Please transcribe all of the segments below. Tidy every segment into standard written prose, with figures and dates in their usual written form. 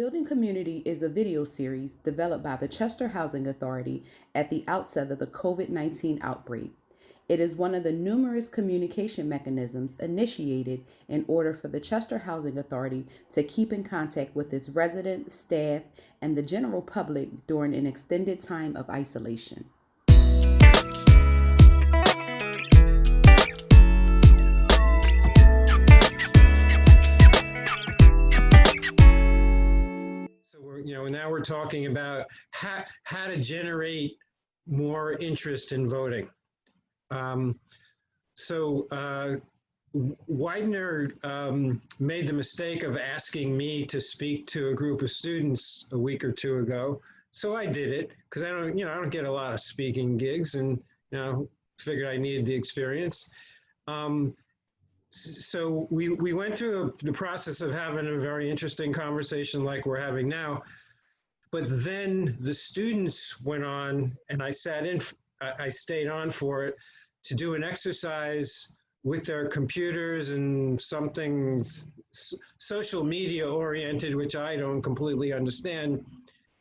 Building Community is a video series developed by the Chester Housing Authority at the outset of the COVID-19 outbreak. It is one of the numerous communication mechanisms initiated in order for the Chester Housing Authority to keep in contact with its residents, staff, and the general public during an extended time of isolation. So now we're talking about how to generate more interest in voting. Um, so Widener made the mistake of asking me to speak to a group of students a week or two ago. So I did it because I don't get a lot of speaking gigs, and figured I needed the experience. So we went through the process of having a very interesting conversation like we're having now. But then the students went on, and I stayed on for it to do an exercise with their computers and something social media oriented, which I don't completely understand.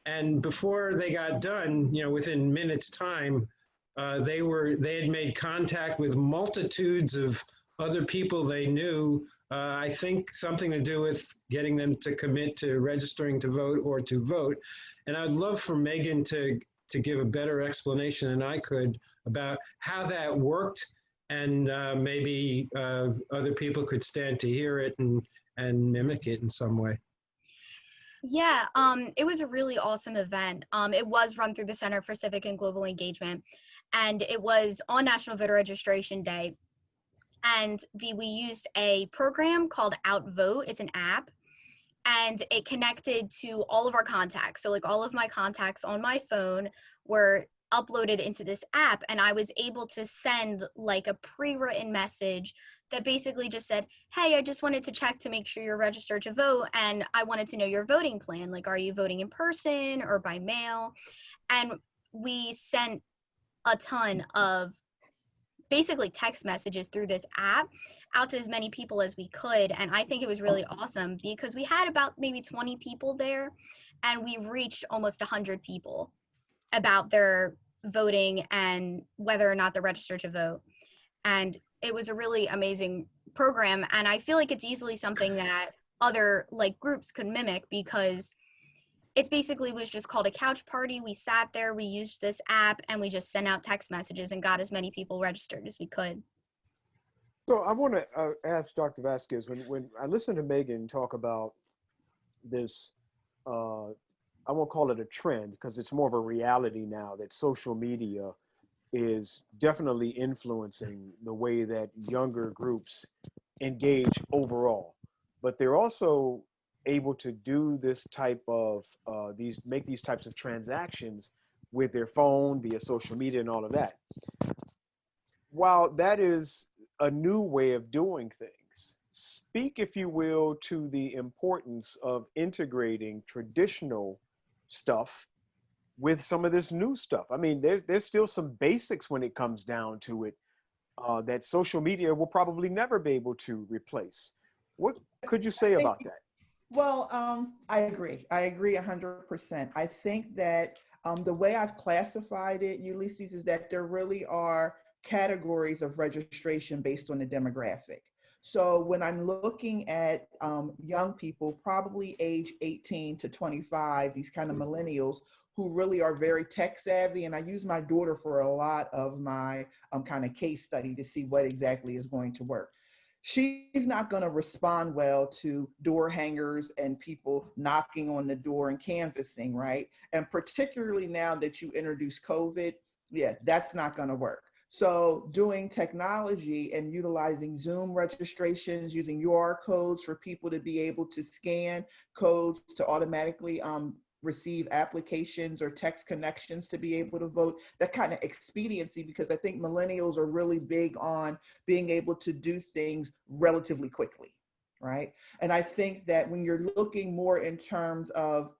And before they got done, within minutes time, they had made contact with multitudes of other people they knew. I think something to do with getting them to commit to registering to vote or to vote. And I'd love for Megan to give a better explanation than I could about how that worked, and maybe other people could stand to hear it and mimic it in some way. Yeah, it was a really awesome event. It was run through the Center for Civic and Global Engagement, and it was on National Voter Registration Day. And we used a program called Outvote. It's an app, and it connected to all of our contacts. So like all of my contacts on my phone were uploaded into this app, and I was able to send like a pre-written message that basically just said, hey, I just wanted to check to make sure you're registered to vote, and I wanted to know your voting plan. Like, are you voting in person or by mail? And we sent a ton of basically text messages through this app out to as many people as we could. And I think it was really awesome because we had about maybe 20 people there, and we reached almost 100 people about their voting and whether or not they're registered to vote. And it was a really amazing program. And I feel like it's easily something that other like groups could mimic, because it basically was just called a couch party. We sat there, we used this app, and we just sent out text messages and got as many people registered as we could. So I want to ask Dr. Vasquez, when I listen to Megan talk about this, I won't call it a trend because it's more of a reality now that social media is definitely influencing the way that younger groups engage overall. But they're also able to do this type of make these types of transactions with their phone via social media and all of that. While that is a new way of doing things, speak, if you will, to the importance of integrating traditional stuff with some of this new stuff. I mean, there's still some basics when it comes down to it that social media will probably never be able to replace. What could you say about that? Well, I agree. I agree 100%. I think that the way I've classified it, Ulysses, is that there really are categories of registration based on the demographic. So when I'm looking at young people, probably age 18 to 25, these kind of millennials who really are very tech savvy, and I use my daughter for a lot of my kind of case study to see what exactly is going to work. She's not going to respond well to door hangers and people knocking on the door and canvassing, right? And particularly now that you introduce COVID, yeah, that's not going to work. So doing technology and utilizing Zoom registrations, using UR codes for people to be able to scan codes to automatically receive applications or text connections to be able to vote, that kind of expediency, because I think millennials are really big on being able to do things relatively quickly, right? And I think that when you're looking more in terms of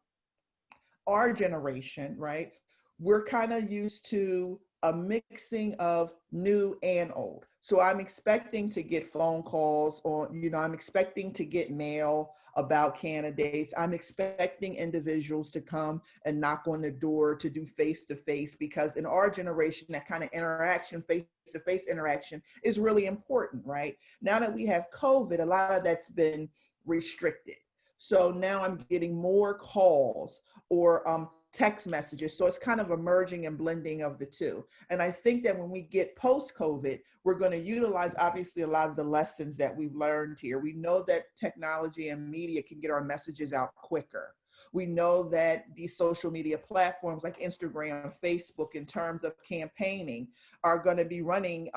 our generation, right, we're kind of used to a mixing of new and old. So I'm expecting to get phone calls, or, I'm expecting to get mail about candidates. I'm expecting individuals to come and knock on the door to do face-to-face, because in our generation, that kind of interaction, face-to-face interaction, is really important, right? Now that we have COVID, a lot of that's been restricted. So now I'm getting more calls or text messages. So it's kind of a merging and blending of the two. And I think that when we get post-COVID, we're going to utilize obviously a lot of the lessons that we've learned here. We know that technology and media can get our messages out quicker. We know that these social media platforms like Instagram, Facebook, in terms of campaigning, are going to be running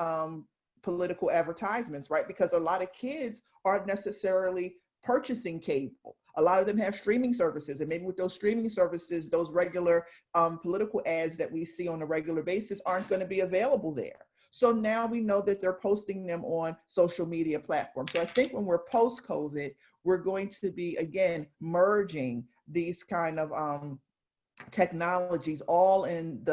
political advertisements, right? Because a lot of kids aren't necessarily purchasing cable. A lot of them have streaming services, and maybe with those streaming services, those regular political ads that we see on a regular basis aren't going to be available there. So now we know that they're posting them on social media platforms. So I think when we're post-COVID, we're going to be, again, merging these kind of technologies all from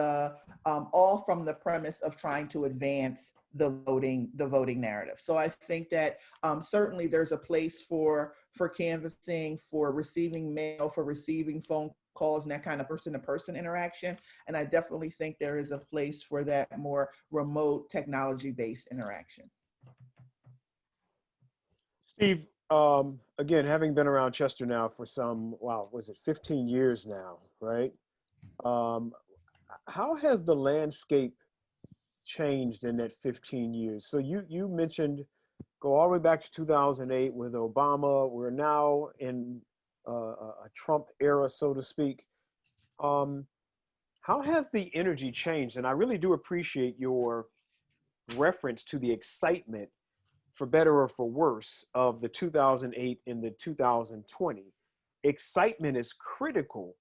the premise of trying to advance the voting narrative. So I think that certainly there's a place for canvassing, for receiving mail, for receiving phone calls, and that kind of person-to-person interaction. And I definitely think there is a place for that more remote technology-based interaction. Steve, again, having been around Chester now for some, was it 15 years now, right? How has the landscape changed in that 15 years? So you mentioned, go all the way back to 2008 with Obama. We're now in a Trump era, so to speak. How has the energy changed? And I really do appreciate your reference to the excitement, for better or for worse, of the 2008 and the 2020. Excitement is critical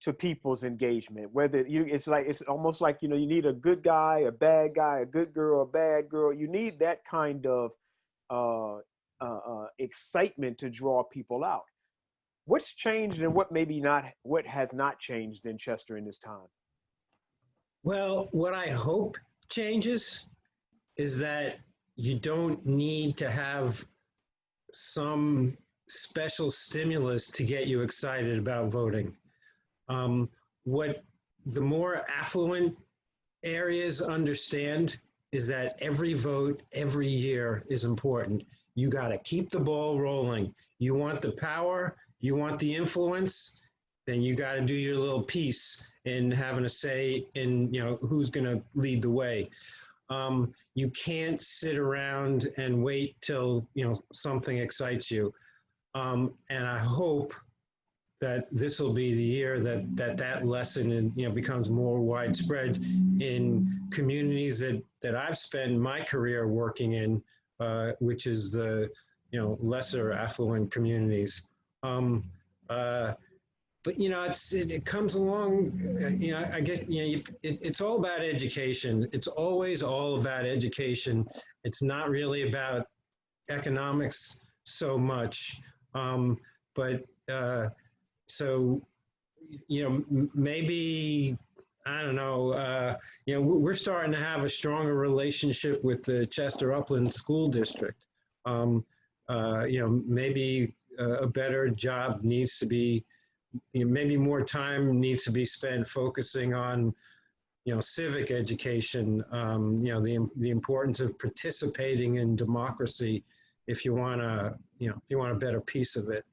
to people's engagement. Whether it's almost like, you need a good guy, a bad guy, a good girl, a bad girl. You need that kind of excitement to draw people out. What's changed, and what has not changed in Chester in this time? Well, what I hope changes is that you don't need to have some special stimulus to get you excited about voting. What the more affluent areas understand is that every vote, every year is important. You got to keep the ball rolling. You want the power, you want the influence, then you got to do your little piece in having a say in, who's going to lead the way. You can't sit around and wait till, something excites you. And I hope that this will be the year that lesson becomes more widespread in communities that I've spent my career working in, which is the lesser affluent communities. But it comes along. I guess it's all about education. It's always all about education. It's not really about economics so much, but. So, maybe, I don't know, we're starting to have a stronger relationship with the Chester Upland School District. Maybe a better job needs to be, maybe more time needs to be spent focusing on, civic education, the importance of participating in democracy if you want a better piece of it.